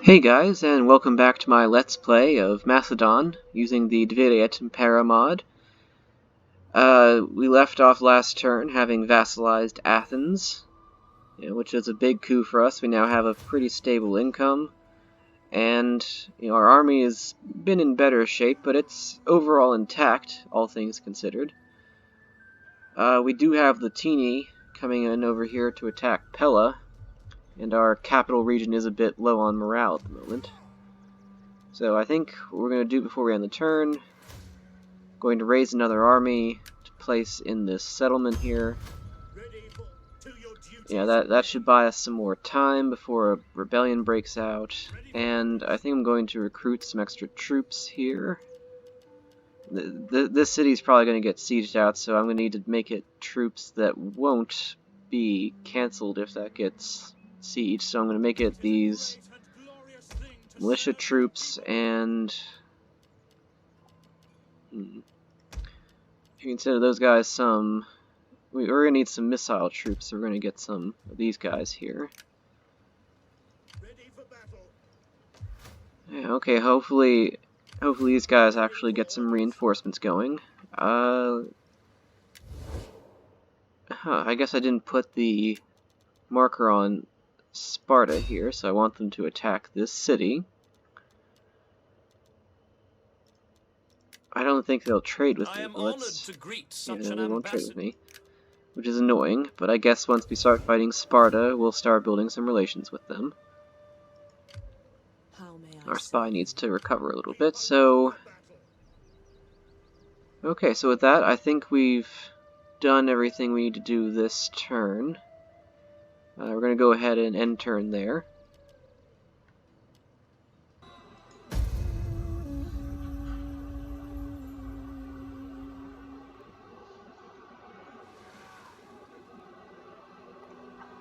Hey guys, and welcome back to my Let's Play of Macedon using the Divide et Impera mod. We left off last turn having vassalized Athens, which is a big coup for us. We now have a pretty stable income, and our army has been in better shape, but it's overall intact, all things considered. We do have the Thyni coming in over here to attack Pella, and our capital region is a bit low on morale at the moment. So I think what we're going to do before we end the turn, going to raise another army to place in this settlement here. Yeah, that should buy us some more time before a rebellion breaks out. And I think I'm going to recruit some extra troops here. This city's probably going to get sieged out, so I'm going to need to make it troops that won't be cancelled if that gets sieged. So I'm going to make it these militia troops and you can send those guys some. We're going to need some missile troops, so we're going to get some of these guys here. Yeah, okay, hopefully these guys actually get some reinforcements going. I guess I didn't put the marker on Sparta here, so I want them to attack this city. I don't think they'll trade with me. They won't trade with me, which is annoying, but I guess once we start fighting Sparta, we'll start building some relations with them. Our spy needs to recover a little bit, so... Okay, so with that, I think we've done everything we need to do this turn. We're going to go ahead and end turn there.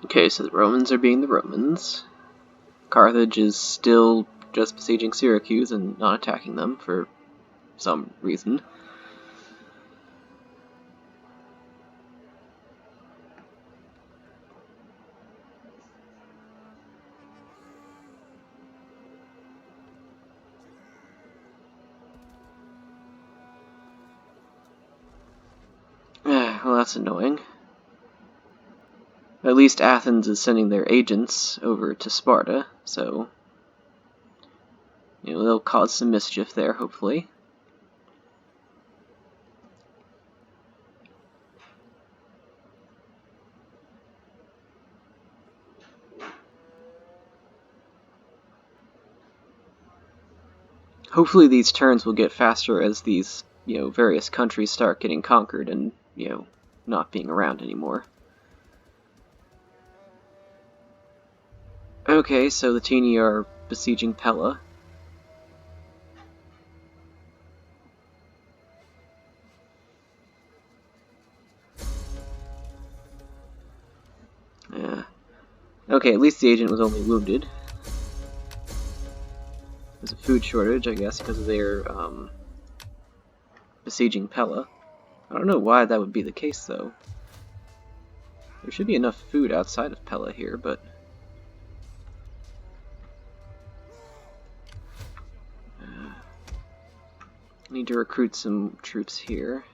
Okay, so the Romans are being the Romans. Carthage is still just besieging Syracuse and not attacking them for some reason. Well, that's annoying. At least Athens is sending their agents over to Sparta, so they'll cause some mischief there, hopefully. Hopefully these turns will get faster as these, various countries start getting conquered and, not being around anymore. Okay, so the Thyni are besieging Pella. Yeah. Okay, at least the agent was only wounded. There's a food shortage, I guess, because they're besieging Pella. I don't know why that would be the case, though. There should be enough food outside of Pella here, but... need to recruit some troops here.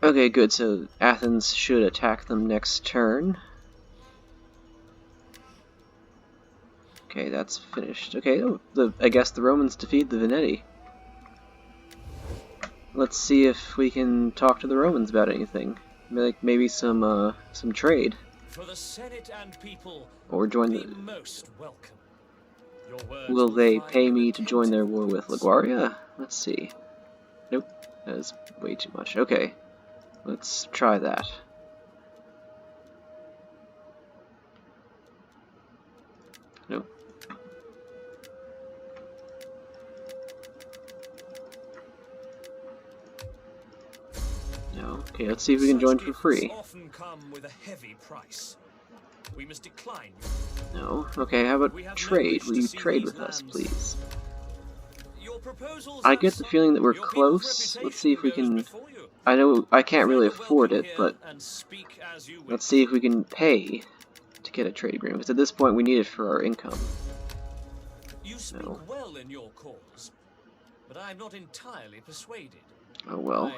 Okay, good, so Athens should attack them next turn. Okay, that's finished. Okay, I guess the Romans defeat the Veneti. Let's see if we can talk to the Romans about anything. Like maybe some trade. For the Senate and people, or join the... most welcome. Will they pay me to join their war with LaGuardia? Let's see. Nope, that is way too much. Okay, let's try that. Nope. No. Okay, let's see if we can join for free. Often come with a heavy price. We must decline. No. Okay, how about trade? Will you trade with us, please? proposals I have get the some. feeling that we're Your people's close. Let's see if we reputation can... goes before you. I know I can't really Defend the afford welcome it, here but and speak as you let's wish. see if we can pay to get a trade agreement. Because at this point we need it for our income. You speak No. well in your cause, but I'm not entirely persuaded. Oh well.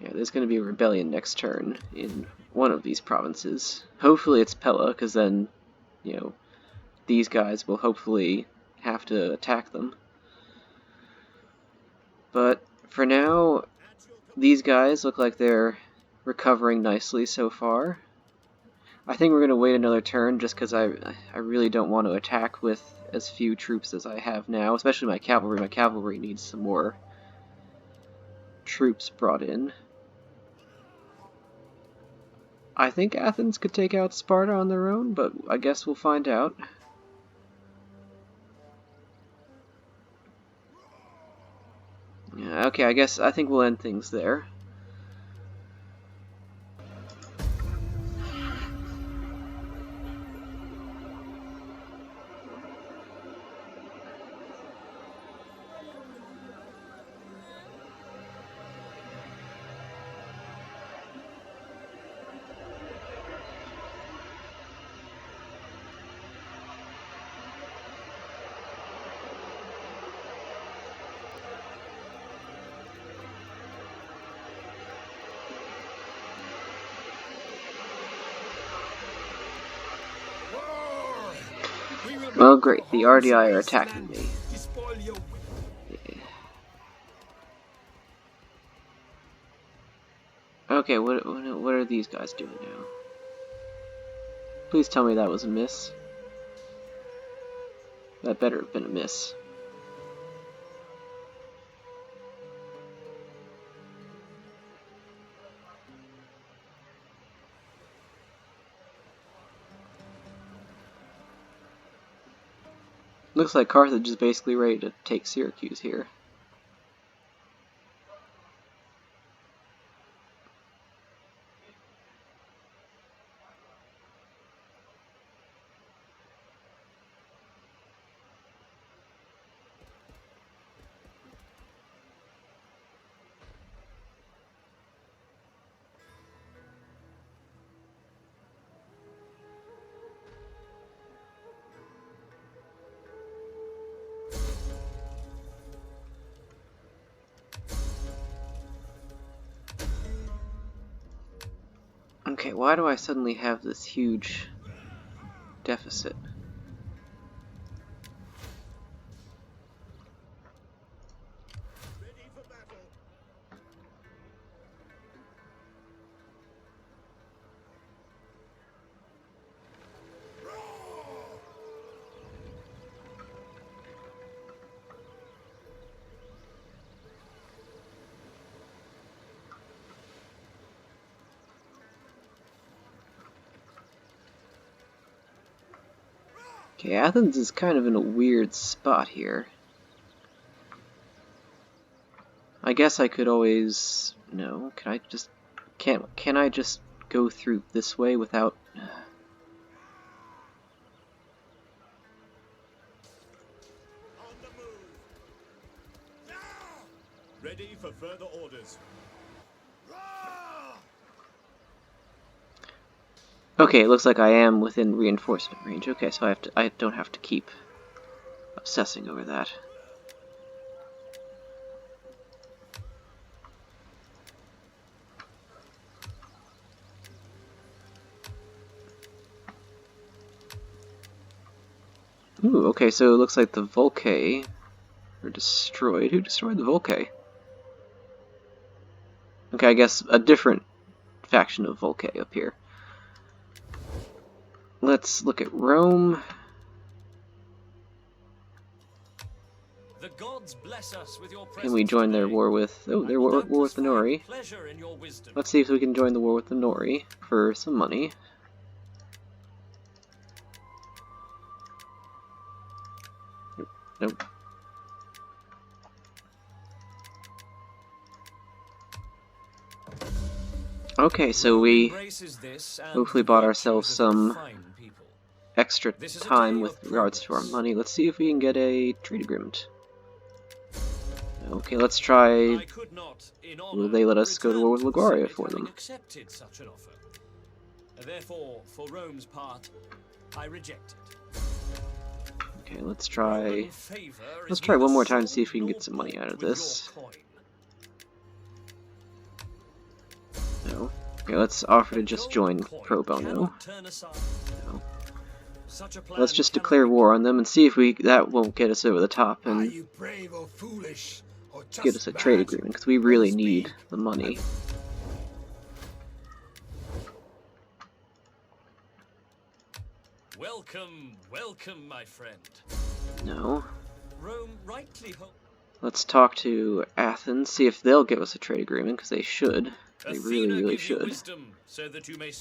Yeah, there's going to be a rebellion next turn in one of these provinces. Hopefully it's Pella, because then, you know, these guys will hopefully have to attack them. But for now, these guys look like they're recovering nicely so far. I think we're going to wait another turn just because I really don't want to attack with as few troops as I have now, especially my cavalry. My cavalry needs some more troops brought in. I think Athens could take out Sparta on their own, but I guess we'll find out. Yeah, okay, I think we'll end things there. Well, great. The Ardiae are attacking me. Yeah. Okay, what are these guys doing now? Please tell me that was a miss. That better have been a miss. Looks like Carthage is basically ready to take Syracuse here. Okay, why do I suddenly have this huge deficit? Okay, Athens is kind of in a weird spot here. I guess I could always... No, can I just... Can I just go through this way without... Ready for further orders. Okay, it looks like I am within reinforcement range. Okay, so I don't have to keep obsessing over that. Ooh, okay, so it looks like the Volcae were destroyed. Who destroyed the Volcae? Okay, I guess a different faction of Volcae up here. Let's look at Rome. The gods bless us with your Can we join their war with... Oh, their war with the Nori. Let's see if we can join the war with the Nori for some money. Nope. Okay, so we hopefully bought ourselves some extra time with regards to our money. Let's see if we can get a trade agreement. Okay, let's try. Will they let us go to war with LaGuardia for them? Accepted such an offer. Therefore, for Rome's part, I reject it. Okay, let's try. Let's try one more time to see if we can get some money out of this. No. Okay, let's offer to just join pro bono. No. Let's just declare war on them and see if that won't get us over the top and get us a trade agreement, because we really need the money. Welcome, welcome, my friend. No. Rome rightly Let's talk to Athens, see if they'll give us a trade agreement, because they should. They really should. So that you may...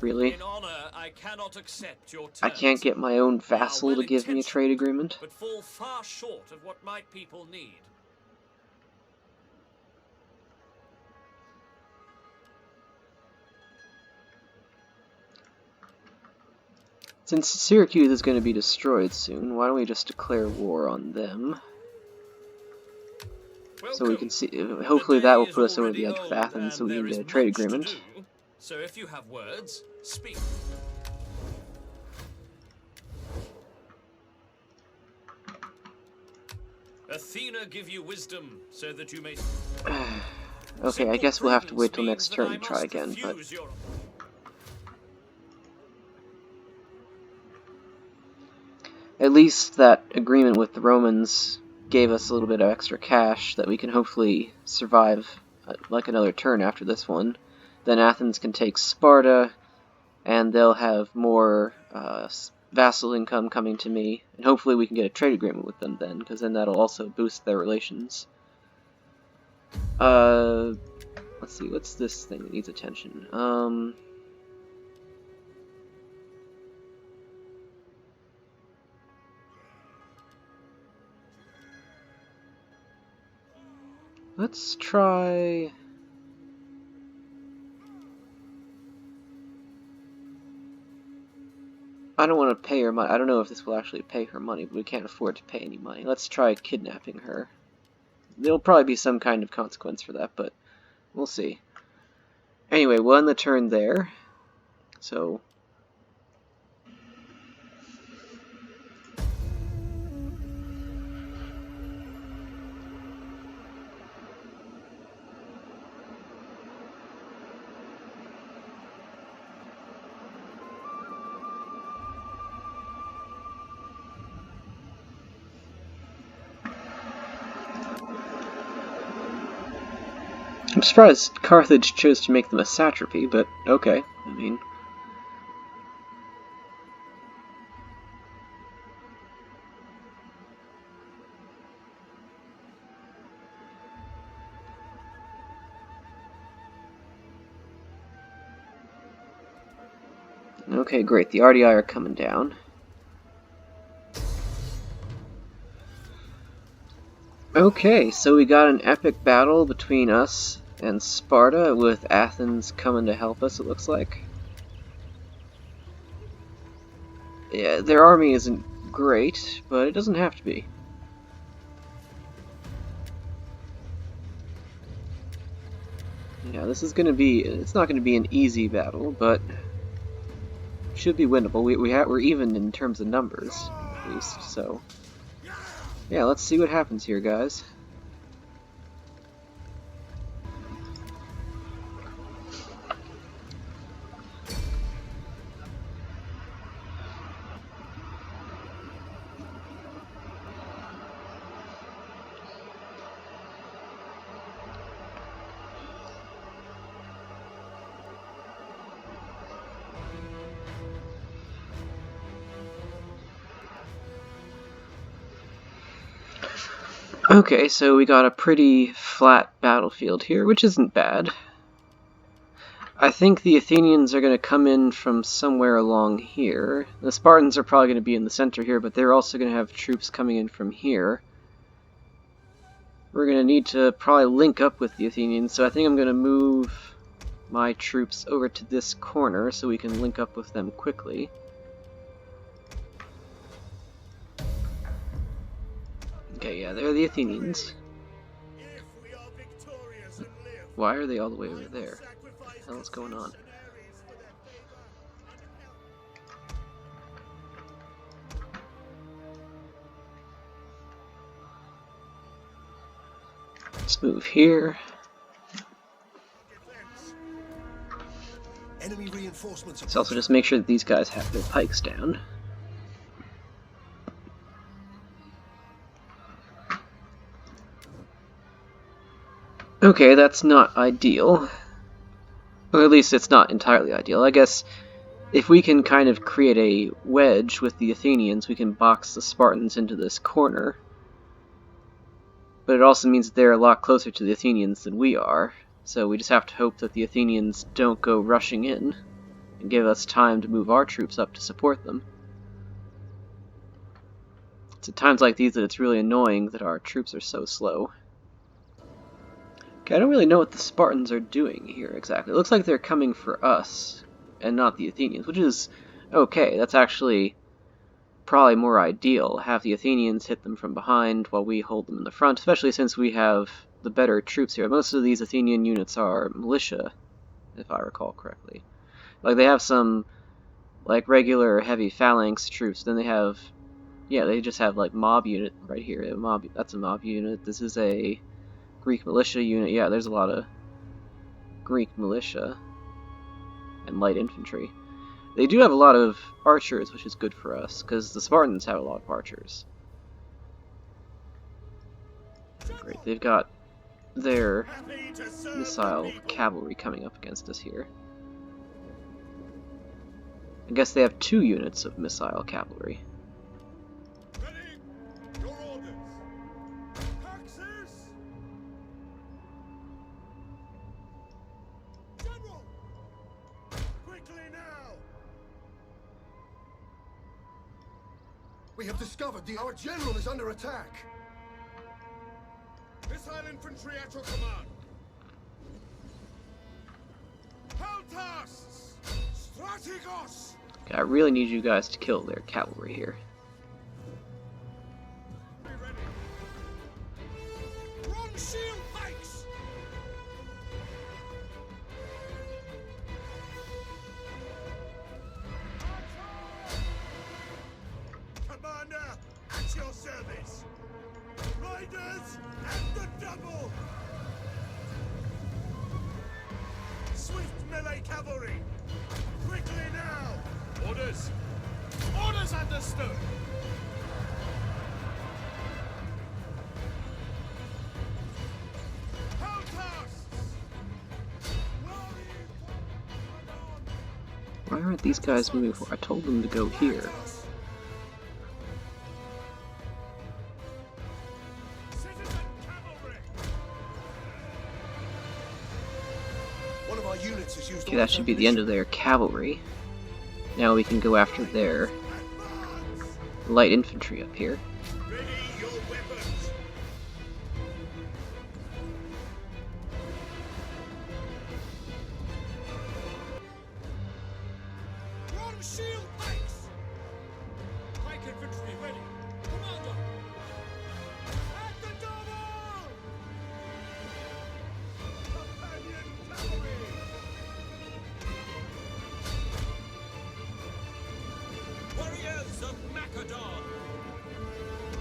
Really? In honor, I cannot accept your terms. I can't get my own vassal to give me a trade agreement? But fall far short of what my people need. Since Syracuse is going to be destroyed soon, why don't we just declare war on them? So we can see, hopefully that will put us over the edge with Athens so we can get a trade agreement. So if you have words, speak. Athena give you wisdom so that you may... Okay, I guess we'll have to wait till next turn to try again, but... At least that agreement with the Romans gave us a little bit of extra cash that we can hopefully survive like another turn after this one. Then Athens can take Sparta, and they'll have more vassal income coming to me, and hopefully we can get a trade agreement with them then, because then that'll also boost their relations. Let's see, what's this thing that needs attention? Let's try... I don't want to pay her money. I don't know if this will actually pay her money, but we can't afford to pay any money. Let's try kidnapping her. There'll probably be some kind of consequence for that, but we'll see. Anyway, we'll end the turn there. So... I'm surprised Carthage chose to make them a satrapy, but okay, I mean... Okay, great, the Ardiae are coming down. Okay, so we got an epic battle between us and Sparta, with Athens coming to help us, it looks like. Yeah, their army isn't great, but it doesn't have to be. Yeah, this is gonna be, it's not gonna be an easy battle, but it should be winnable. We're even in terms of numbers, at least, so... Yeah, let's see what happens here, guys. Okay, so we got a pretty flat battlefield here, which isn't bad. I think the Athenians are going to come in from somewhere along here. The Spartans are probably going to be in the center here, but they're also going to have troops coming in from here. We're going to need to probably link up with the Athenians, so I think I'm going to move my troops over to this corner so we can link up with them quickly. Okay, yeah, they're the Athenians. Why are they all the way over there? What the hell is going on? Let's move here. Enemy reinforcements. Let's also just make sure that these guys have their pikes down. Okay, that's not ideal. Or at least it's not entirely ideal. I guess if we can kind of create a wedge with the Athenians, we can box the Spartans into this corner. But it also means that they're a lot closer to the Athenians than we are, so we just have to hope that the Athenians don't go rushing in and give us time to move our troops up to support them. It's at times like these that it's really annoying that our troops are so slow. Okay, I don't really know what the Spartans are doing here exactly. It looks like they're coming for us and not the Athenians, which is okay. That's actually probably more ideal. Have the Athenians hit them from behind while we hold them in the front, especially since we have the better troops here. Most of these Athenian units are militia, if I recall correctly. Like, they have some, like, regular heavy phalanx troops, then they have, yeah, they just have, like, mob unit right here. That's a mob unit. This is a Greek militia unit. Yeah, there's a lot of Greek militia and light infantry. They do have a lot of archers, which is good for us, because the Spartans have a lot of archers. Great, they've got their missile cavalry coming up against us here. I guess they have 2 units of missile cavalry. We have discovered our general is under attack. Missile infantry at your command. Peltas! Strategos! Okay, I really need you guys to kill their cavalry here. Be ready. Wrong shield pikes! Commander, at your service. Riders at the double. Swift melee cavalry. Quickly now. Orders. Orders understood. Why aren't these guys moving forward? I told them to go here. Okay, that should be the end of their cavalry. Now we can go after their light infantry up here. Ready your weapons. Wrong shield pikes. Pike infantry ready. Commander. At the double. Companion cavalry. Warriors of Macedon!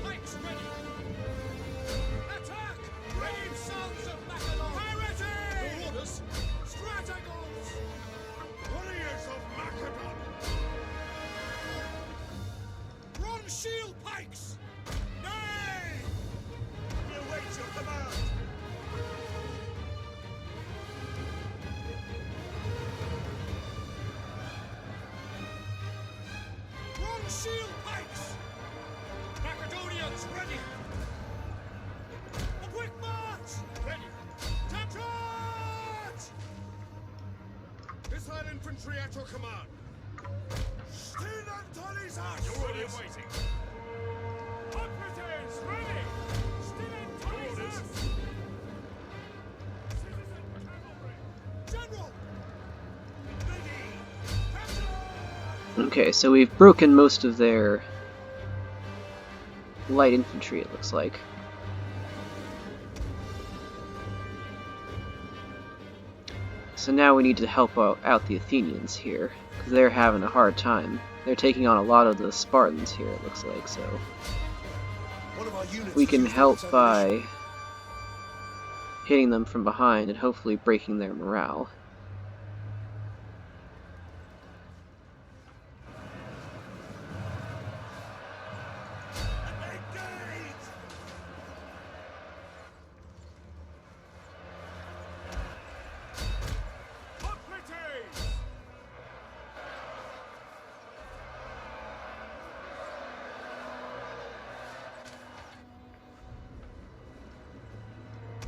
Pikes ready! Attack! Brave sons of Macedon! Piracy! Orders! Strategos! Warriors of Macedon! Wrong shield pikes! Nay! We await your command! Wrong shield pikes! Macedonians ready! A quick march! Ready! To charge! Missile infantry at your command! Still Antonis arch! You're ready and waiting! Operatives ready! Still Antonis arch! Citizen cavalry! General! Ready! Capture! Okay, so we've broken most of their light infantry, it looks like. So now we need to help out the Athenians here, because they're having a hard time. They're taking on a lot of the Spartans here, it looks like, so we can help by hitting them from behind and hopefully breaking their morale.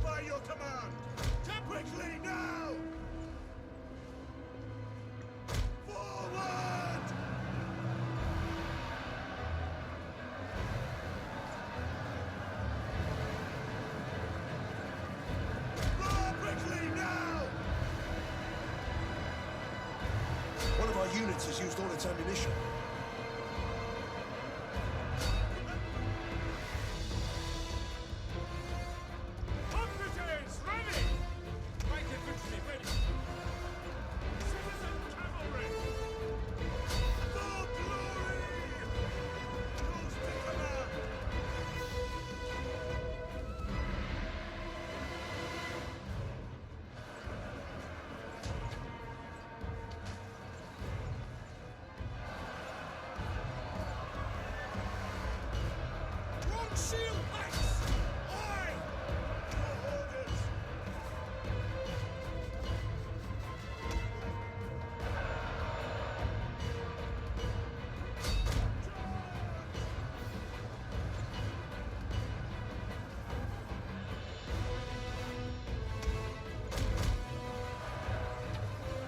By your command! Quickly now! Forward! Roar quickly now! One of our units has used all its ammunition. Confidence ready! Light infantry ready! Citizen cavalry! For glory! Close to command! One shield axe! Aye! Your orders!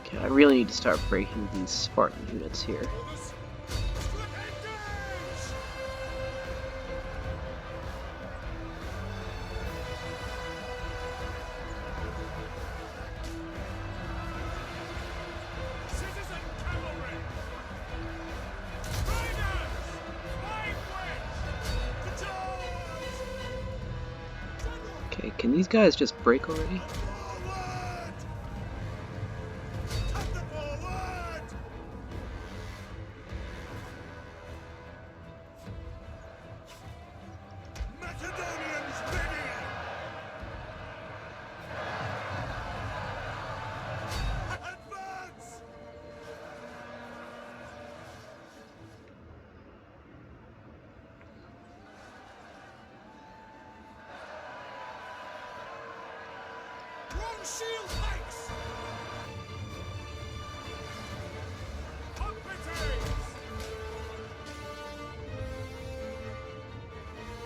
Okay, I really need to start breaking these Spartan units here. Orders! Engage! Citizen cavalry! Riders! Line wedge! To charge! General! Okay, can these guys just break already? Forward! Cut them forward! Macedonians ready! Advance! One shield pikes! Competes!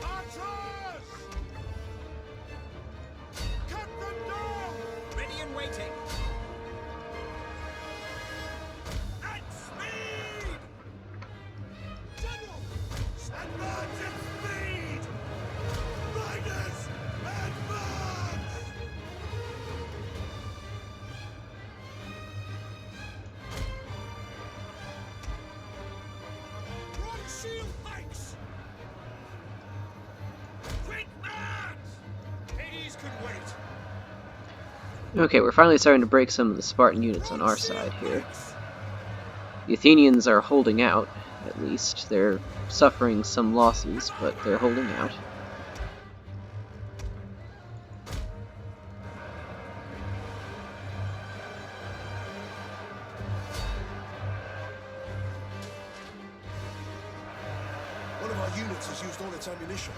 Archers! Cut them down! Ready and waiting. At speed! General! Advance at speed! Riders! Advance! One shield pikes! Quick march! Hades can wait! Okay, we're finally starting to break some of the Spartan units on our side here. The Athenians are holding out, at least. They're suffering some losses, but they're holding out. One of our units has used all its ammunition.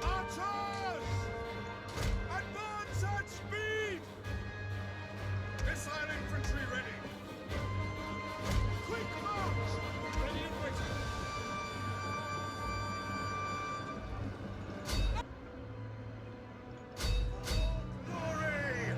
Archers! Advance at speed! Missile infantry ready! Quick march! Ready and waiting! Glory!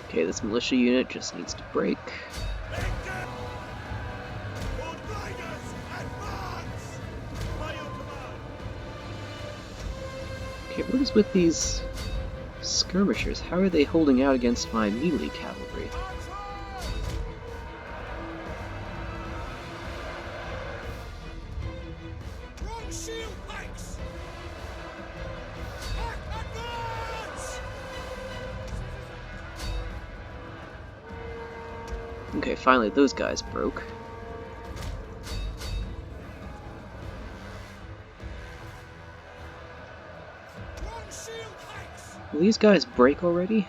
Okay, this militia unit just needs to break. Okay, what is with these skirmishers? How are they holding out against my melee cavalry? Okay, finally those guys broke. Will these guys break already?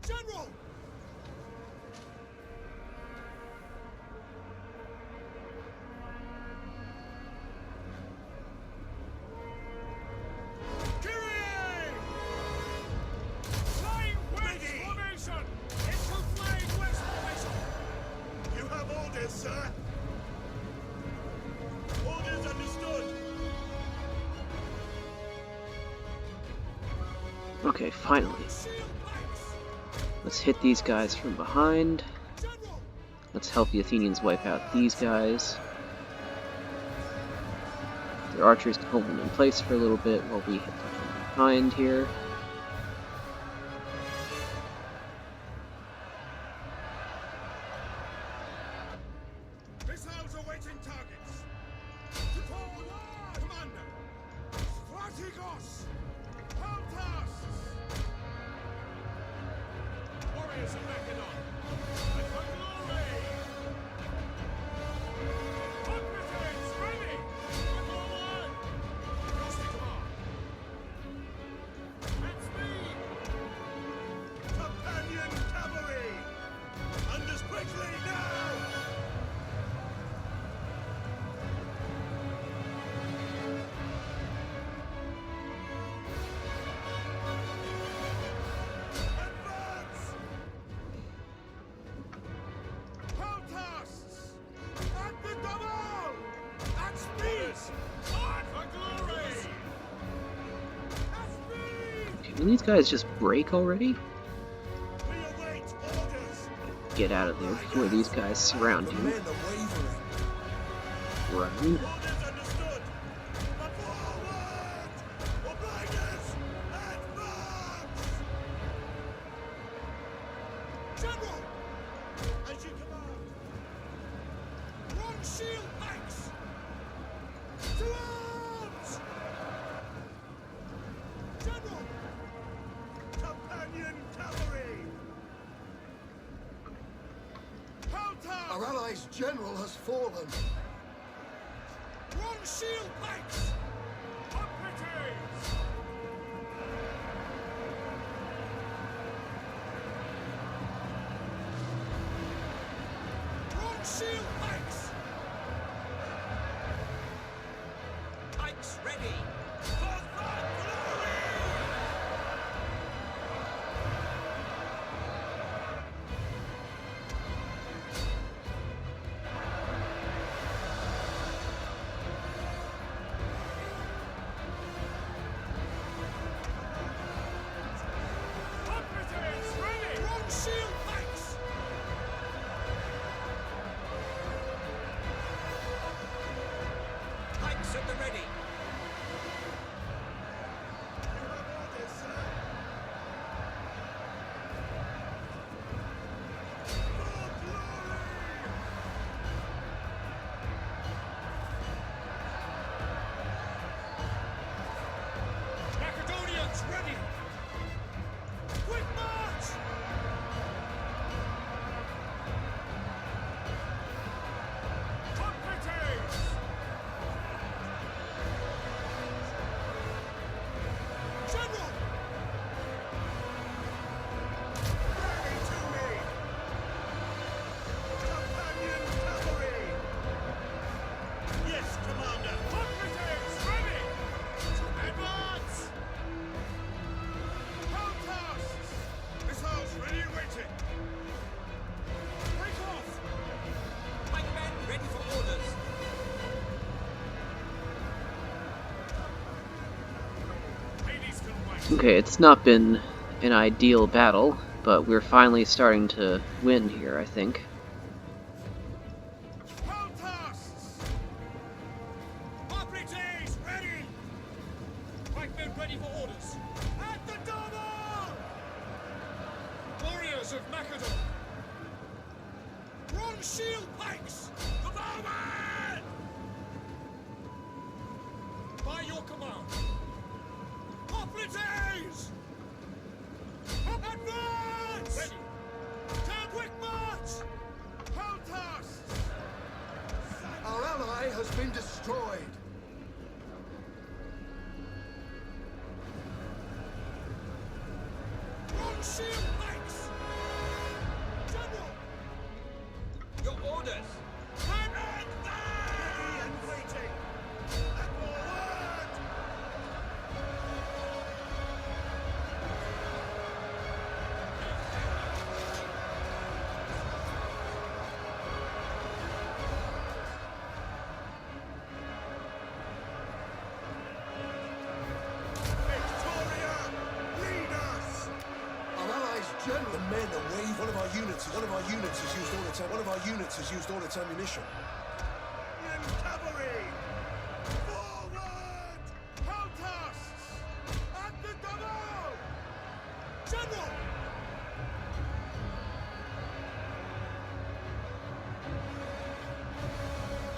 General! Flying west formation! Into flying west formation! You have orders, sir! Orders understood! Okay, finally. Let's hit these guys from behind. Let's help the Athenians wipe out these guys. Their archers can hold them in place for a little bit while we hit them from behind here. Missiles awaiting targets! To forward! Commander! Strategos! Peltas! Warriors of Makedon! And for glory! Hoplites ready! Forward! Crossing command! At speed! Companion cavalry! Under quickly now! Advance! Peltasts! At the double! At speed! On for glory! At speed! Okay, will these guys just break already? We await orders! Get out of there before these guys surround you. Run. Orders understood! Forward! Obligers! Advance! General! As you command! One shield pikes! To arms! General! Companion cavalry! Peltas! Our allies' general has fallen. One shield pikes! Hoplites! One shield pikes! Pikes ready! For the glory! Hoplites ready! One shield pikes! Okay, it's not been an ideal battle, but we're finally starting to win here, I think. Ready for orders. At the double! Warriors of Macedon! Bronze shield pikes! The bowman! By your command. Hoplites! Advance! Ready! Turn quick march! Peltas! Our ally has been destroyed. Shield pikes! General! Your orders! I'm ready and waiting! And forward! Victoria! Lead us! General, the men are waving. One of our units has used all its ammunition. Cavalry! Forward! Peltasts! At the double! General!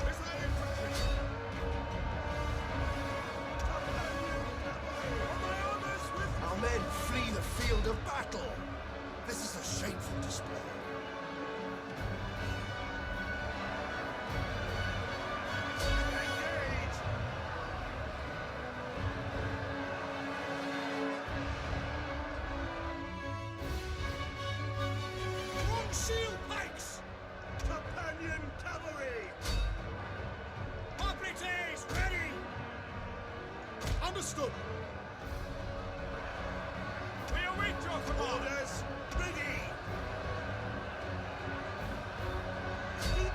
Missile infantry! Our men flee the field of battle. This is a shameful display. Engage! Bronze shield pikes! Companion cavalry! Hoplites ready! Understood! We await your command! Orders ready!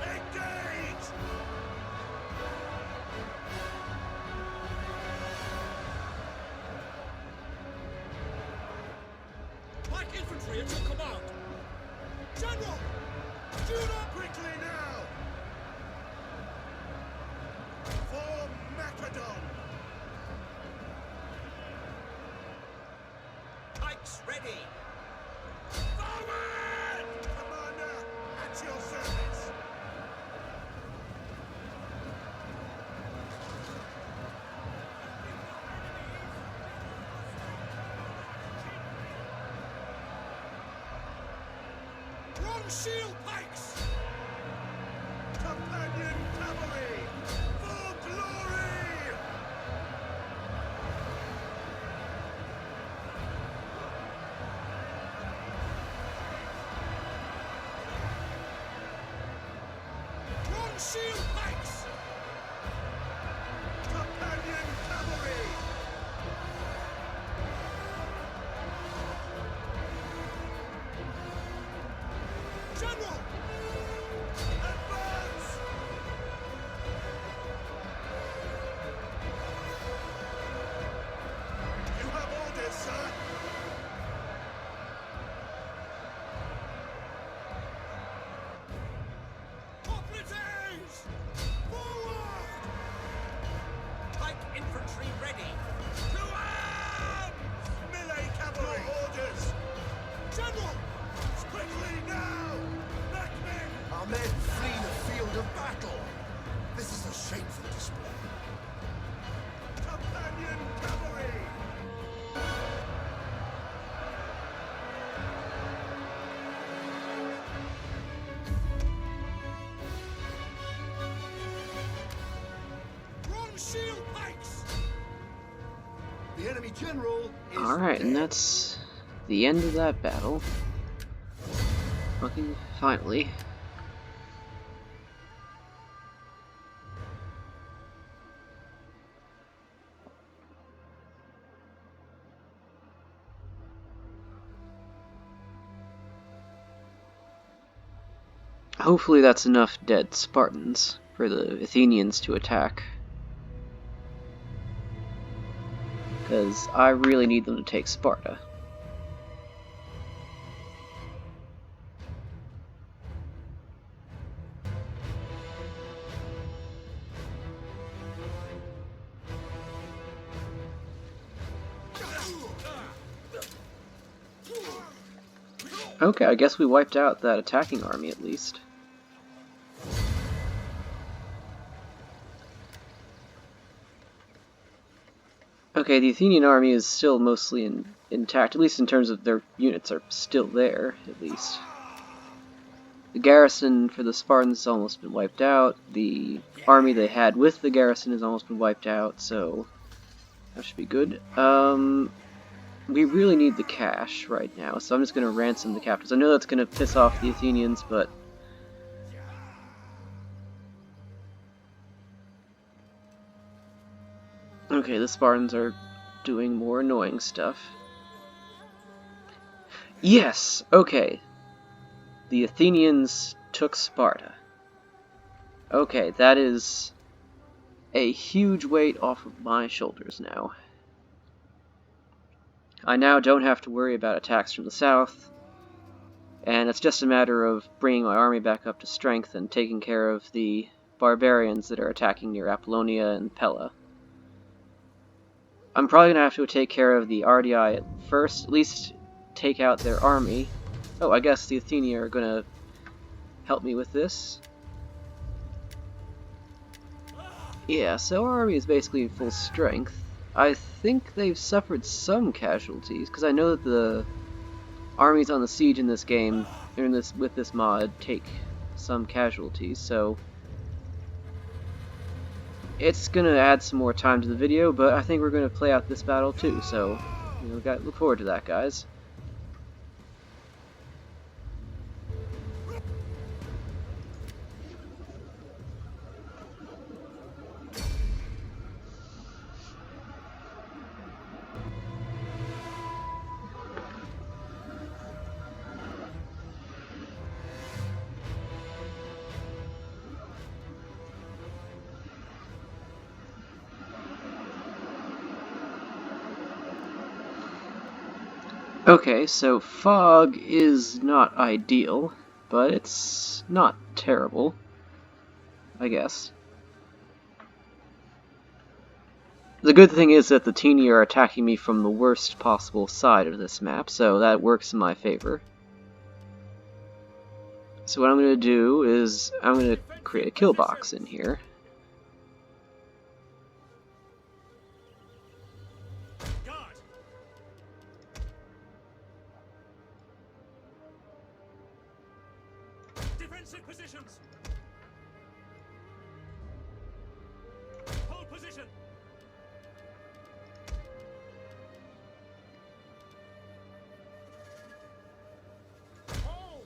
Engage! Light infantry at your command! General! Do not Quickly now! For Macedon! pikes ready! Forward! Commander, at your service! Bronze shield pikes! Companion cavalry! For glory! Bronze shield pikes! Companion cavalry! General! Advance! You have orders, sir! Hoplites! Forward! Pike infantry ready! To arms! Melee cavalry! Your orders! General! Quickly now! Back men! Our men flee the field of battle. This is a shameful display. Companion cavalry! Bronze shield pikes! The enemy general is Alright, and dead. that's the end of that battle. Fucking finally. Hopefully that's enough dead Spartans for the Athenians to attack. because I really need them to take Sparta. Okay, I guess we wiped out that attacking army at least. Okay, the Athenian army is still mostly intact, at least in terms of their units are still there, at least. The garrison for the Spartans has almost been wiped out. The army they had with the garrison has almost been wiped out, so that should be good. We really need the cash right now, so I'm just going to ransom the captives. I know that's going to piss off the Athenians, but... Okay, the Spartans are doing more annoying stuff. Yes! Okay. The Athenians took Sparta. Okay, that is a huge weight off of my shoulders now. I now don't have to worry about attacks from the south, and it's just a matter of bringing my army back up to strength and taking care of the barbarians that are attacking near Apollonia and Pella. I'm probably going to have to take care of the Ardiae at first, at least take out their army. Oh, I guess the Athenians are going to help me with this. Yeah, so our army is basically in full strength. I think they've suffered some casualties, because I know that the armies on the siege in this game, or with this mod, take some casualties, so it's gonna add some more time to the video, but I think we're gonna play out this battle too, so look forward to that, guys. Okay, so fog is not ideal, but it's not terrible, I guess. The good thing is that the Thyni are attacking me from the worst possible side of this map, so that works in my favor. So what I'm going to do is I'm going to create a kill box in here. Defensive positions. Hold position. Hold.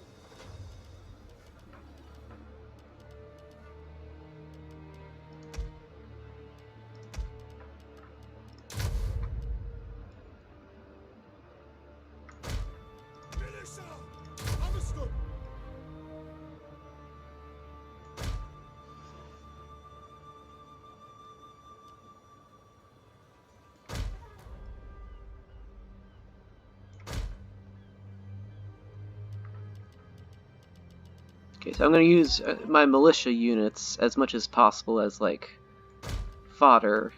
Militia! Understood! Okay, so I'm going to use my militia units as much as possible as, like, fodder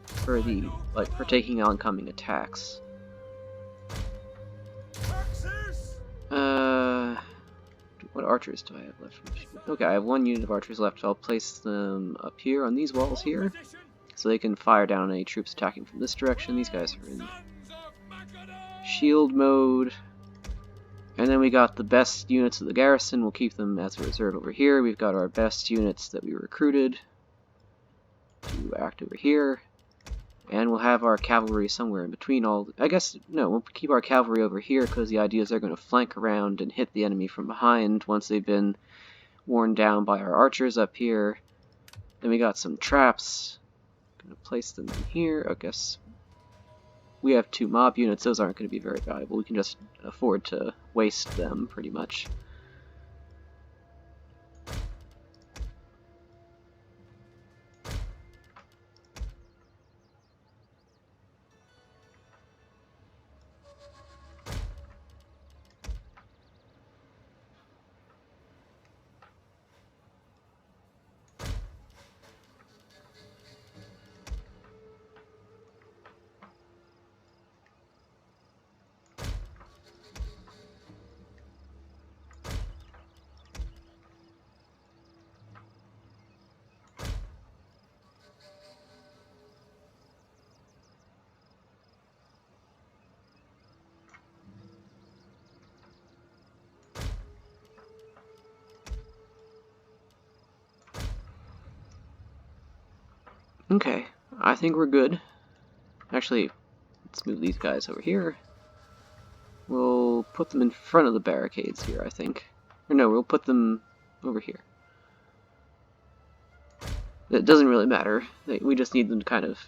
for for taking oncoming attacks. What archers do I have left? Okay, I have one unit of archers left. I'll place them up here on these walls here, so they can fire down on any troops attacking from this direction. These guys are in shield mode. And then we got the best units of the garrison. We'll keep them as a reserve over here. We've got our best units that we recruited to act over here. And we'll have our cavalry somewhere in between all... I guess, no, we'll keep our cavalry over here because the idea is they're going to flank around and hit the enemy from behind once they've been worn down by our archers up here. Then we got some traps. Going to place them in here. I guess we have 2 mob units. Those aren't going to be very valuable. We can just afford to waste them, pretty much. Okay, I think we're good. Actually, let's move these guys over here. We'll put them in front of the barricades here, I think. Or no, we'll put them over here. It doesn't really matter. We just need them to kind of,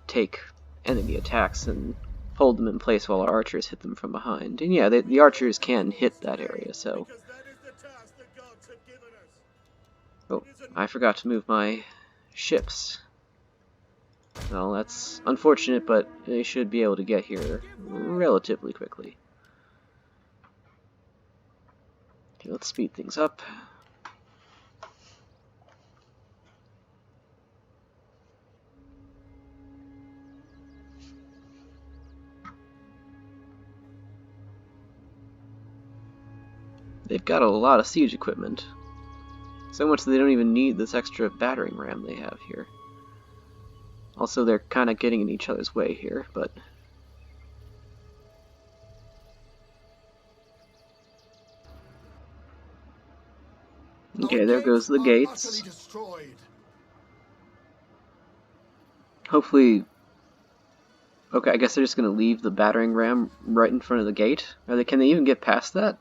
take enemy attacks and hold them in place while our archers hit them from behind. And yeah, the archers can hit that area, so... Oh, I forgot to move my ships. Well, that's unfortunate, but they should be able to get here relatively quickly. Okay, let's speed things up. They've got a lot of siege equipment. So much that they don't even need this extra battering ram they have here. Also, they're kind of getting in each other's way here, but... Okay, there goes the gates. Hopefully... Okay, I guess they're just going to leave the battering ram right in front of the gate. Can they even get past that?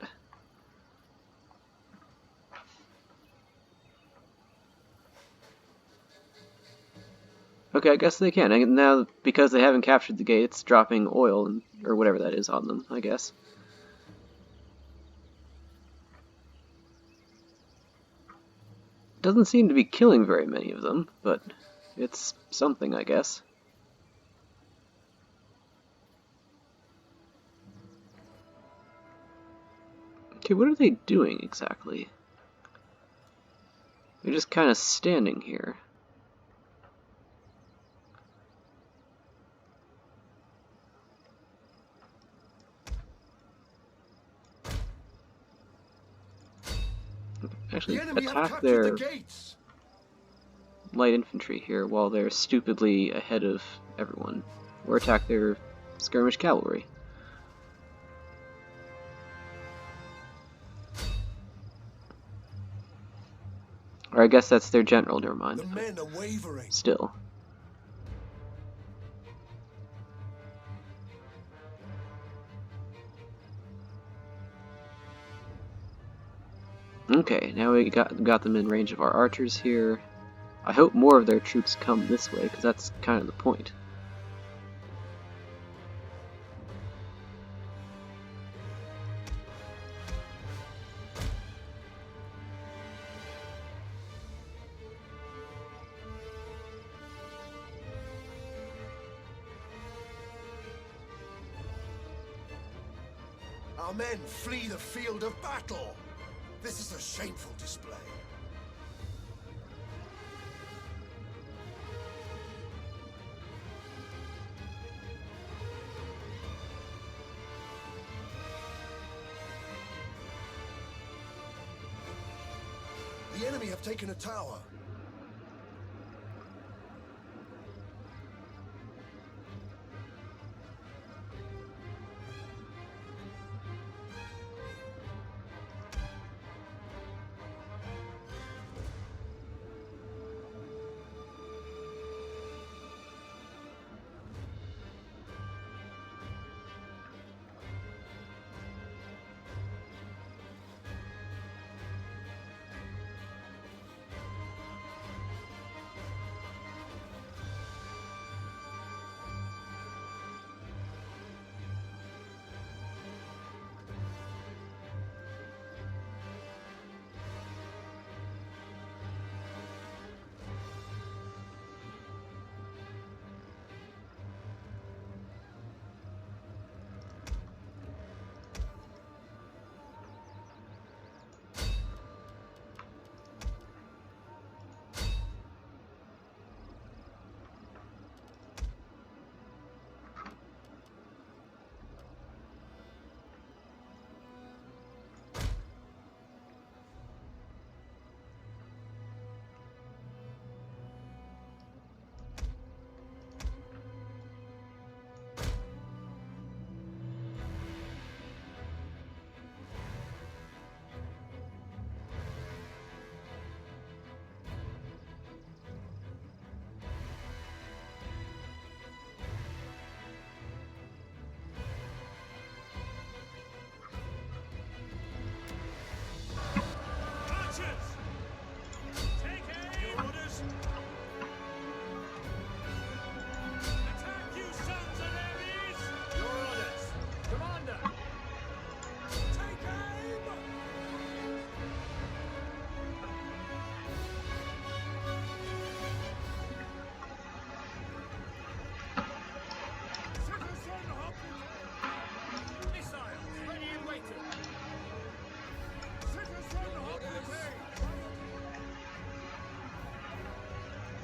Okay, I guess they can. And now, because they haven't captured the gate, it's dropping oil, or whatever that is, on them, I guess. Doesn't seem to be killing very many of them, but it's something, I guess. Okay, what are they doing exactly? They're just kind of standing here. Actually, attack their light infantry here while they're stupidly ahead of everyone. Or attack their skirmish cavalry. Or I guess that's their general, never mind. The men are wavering. Still. Okay, now we got them in range of our archers here. I hope more of their troops come this way, because that's kind of the point. Our men flee the field of battle. This is a shameful display. The enemy have taken a tower.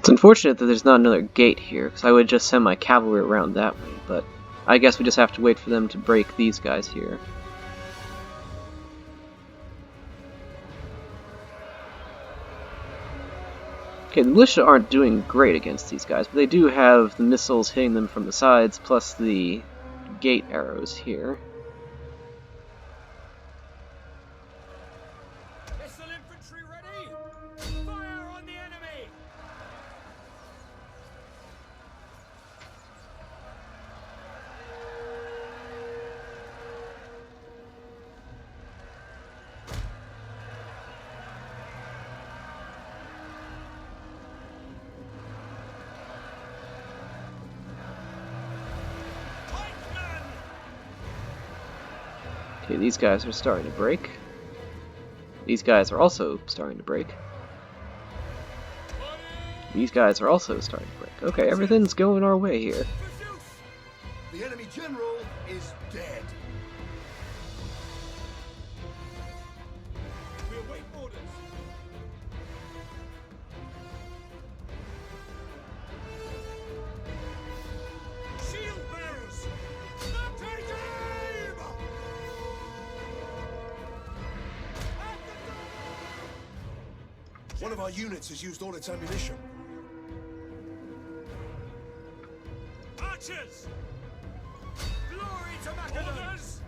It's unfortunate that there's not another gate here, because I would just send my cavalry around that way, but I guess we just have to wait for them to break these guys here. Okay, the militia aren't doing great against these guys, but they do have the missiles hitting them from the sides, plus the gate arrows here. Missile infantry ready! Fire on the enemy! Okay, these guys are starting to break. These guys are also starting to break. These guys are also starting to break. Okay, everything's going our way here. The enemy general is dead. We await orders. Shield bearers! Take aim! One of our units has used all its ammunition. Archers! Glory to Macedon! Orders!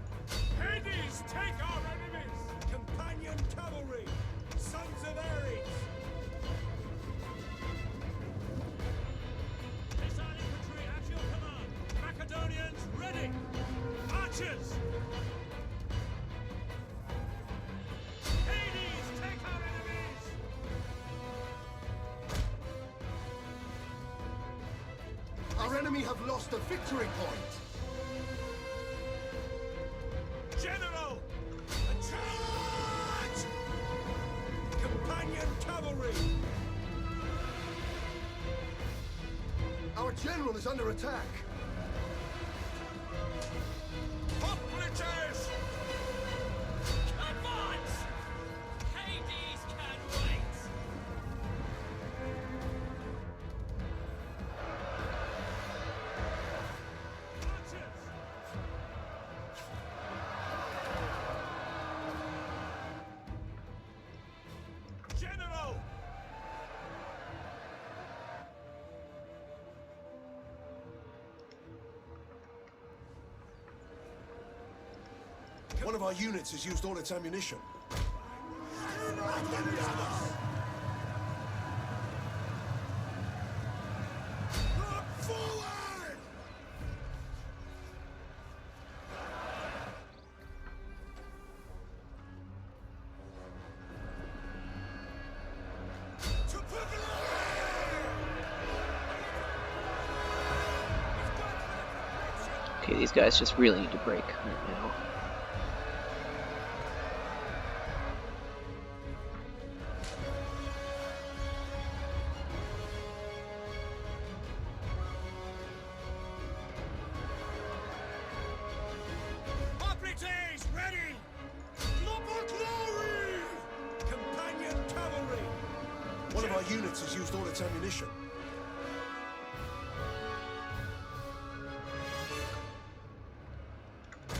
Hades, take our enemies! Companion cavalry! Sons of Ares! Missile infantry at your command! Macedonians ready! Archers! Hades, take our enemies! Our enemy have lost a victory point. General! Charge! Companion cavalry! Our general is under attack. Hoplites! Advance! Hades can wait! Archers! General! One of our units has used all its ammunition. Look forward! To Pella! Okay, these guys just really need to break right now. Hoplites, ready! Global glory! Companion cavalry! One of our units has used all its ammunition.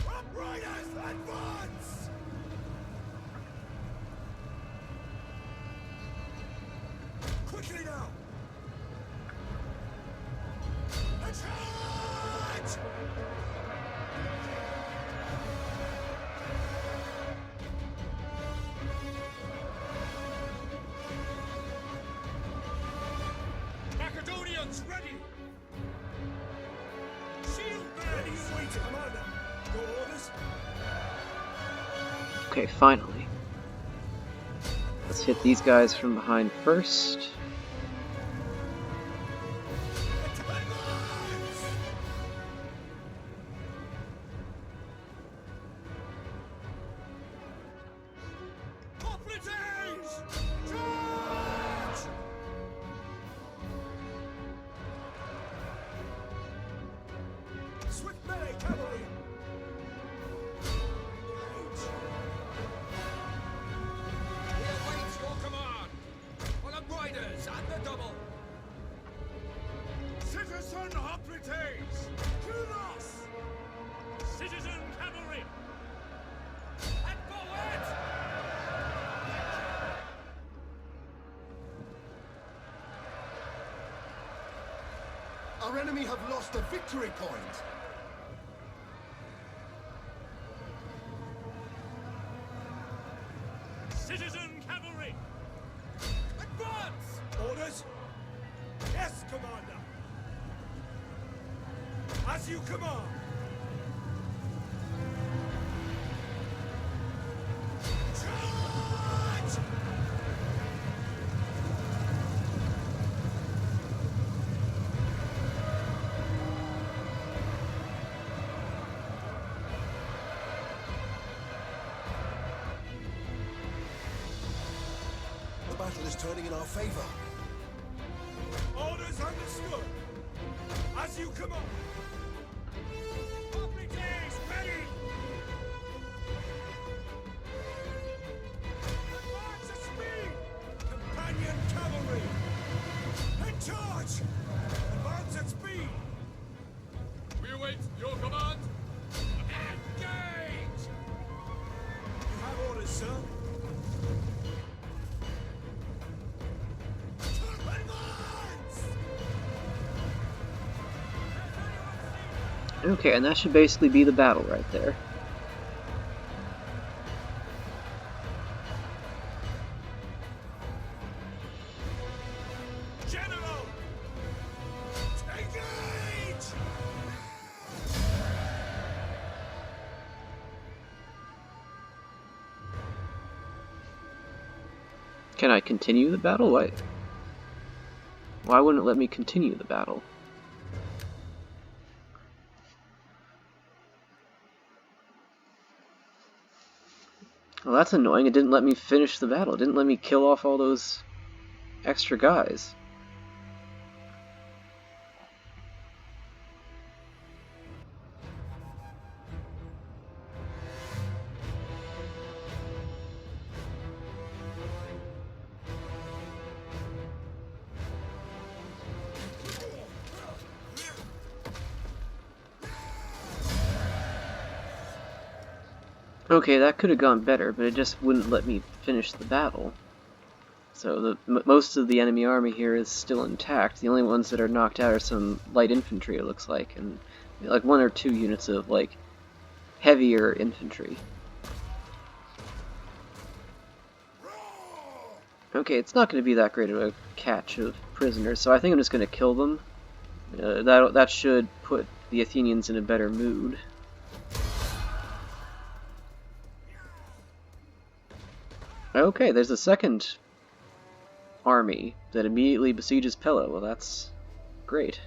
Upriders, advance! Quickly now! A charge! Macedonians ready! Shield ready, waiting, commander. Your orders? Okay, finally. Let's hit these guys from behind first. Advance! Hoplites! Charge! Swift melee cavalry! Engage! We await your command! On upriders! Ardiates! Kudos! Citizen cavalry! And forward! Our enemy have lost a victory point. Citizen cavalry! Advance! Orders? Yes, Commander. As you command. Charge! The battle is turning in our favor. Orders understood. As you command. Ardiates ready! Advance at speed! Companion cavalry! And charge! Advance at speed! We await your command. Engage! You have orders, sir. Advance! Okay, and that should basically be the battle right there. General! Engage! Can I continue the battle? Why wouldn't it let me continue the battle? Well, that's annoying. It didn't let me finish the battle. It didn't let me kill off all those extra guys. Okay, that could have gone better, but it just wouldn't let me finish the battle. So most of the enemy army here is still intact. The only ones that are knocked out are some light infantry, it looks like, and like 1 or 2 units of like heavier infantry. Okay, it's not going to be that great of a catch of prisoners, so I think I'm just going to kill them. That should put the Athenians in a better mood. Okay, there's a second army that immediately besieges Pella. Well, that's great.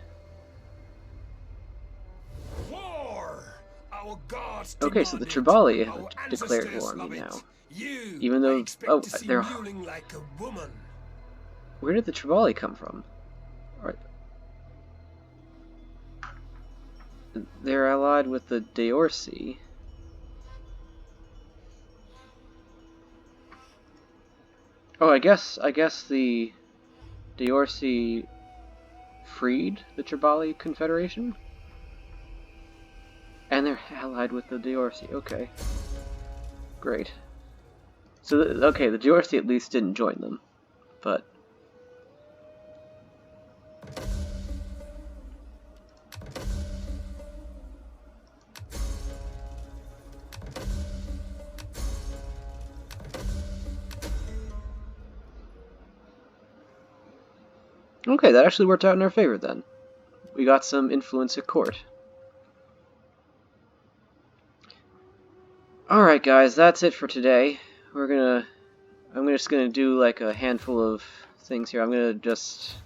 War! Our gods Okay, so the demanded. Triballi Our have declared ancestors war on love me it. now. You, Even though- I expect oh, to see they're- mewling like a woman. Where did the Triballi come from? They're allied with the Deorsi. Oh, I guess the Deorsi freed the Triballi Confederation? And they're allied with the Deorsi, okay. Great. So, okay, the Deorsi at least didn't join them, but... Okay, that actually worked out in our favor then. We got some influence at court. Alright guys, that's it for today. I'm just gonna do like a handful of things here. I'm gonna just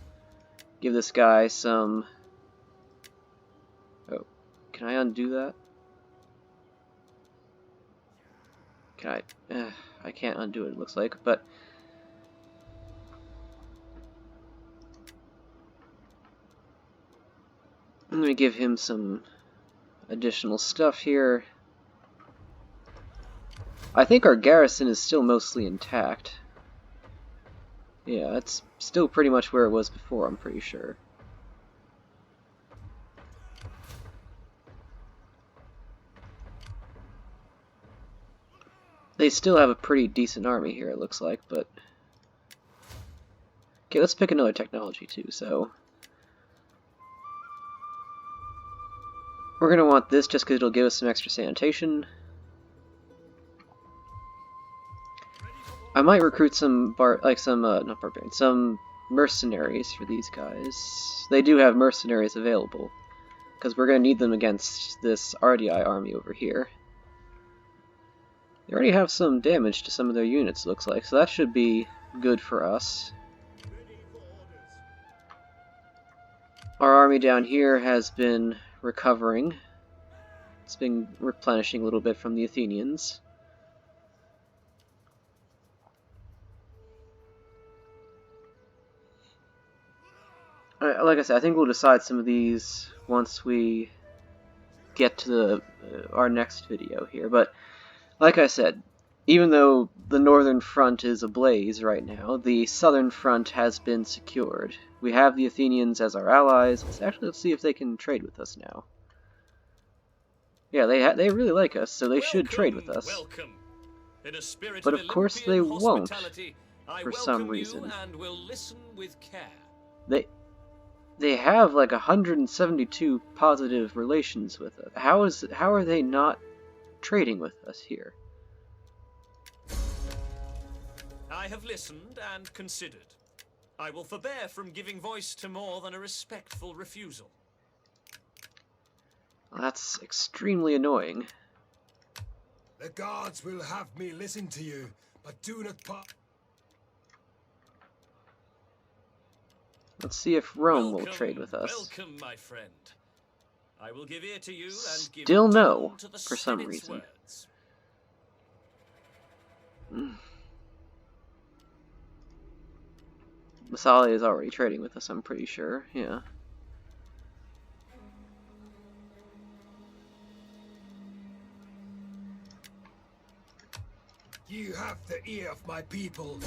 give this guy some... Oh, can I undo that? Can I... I can't undo it, it looks like, but... I'm gonna give him some additional stuff here. I think our garrison is still mostly intact. Yeah, it's still pretty much where it was before, I'm pretty sure. They still have a pretty decent army here, it looks like, but... Okay, let's pick another technology too, so... We're gonna want this just because it'll give us some extra sanitation. I might recruit some not barbarians, some mercenaries for these guys. They do have mercenaries available, because we're gonna need them against this Ardiae army over here. They already have some damage to some of their units, looks like, so that should be good for us. Our army down here has been recovering. It's been replenishing a little bit from the Athenians. Like I said, I think we'll decide some of these once we get to our next video here, but like I said, even though the northern front is ablaze right now, the southern front has been secured. We have the Athenians as our allies. Let's see if they can trade with us now. Yeah, they really like us, so they should trade with us. In a spirit But of of course they Olympian won't, hospitality, for I some welcome reason. you and will listen with care. They have like 172 positive relations with us. How are they not trading with us here? I have listened and considered. I will forbear from giving voice to more than a respectful refusal. Well, that's extremely annoying. The gods will have me listen to you, but do not part. Let's see if Rome will Welcome, trade with us. Welcome, my friend. I will give ear to you and give Still tongue no, to the for some Senate's reason. words. Massalia is already trading with us, I'm pretty sure, yeah. You have the ear of my people.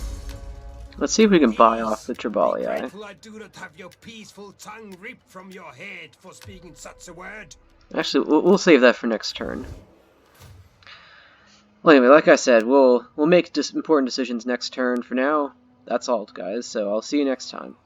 Let's see if we can buy Peace. off the Be Tribalii. grateful I do not have your peaceful tongue ripped from your head for speaking such a word. Actually, we'll save that for next turn. Well, anyway, like I said, we'll make important decisions next turn. For now, that's all, guys, so I'll see you next time.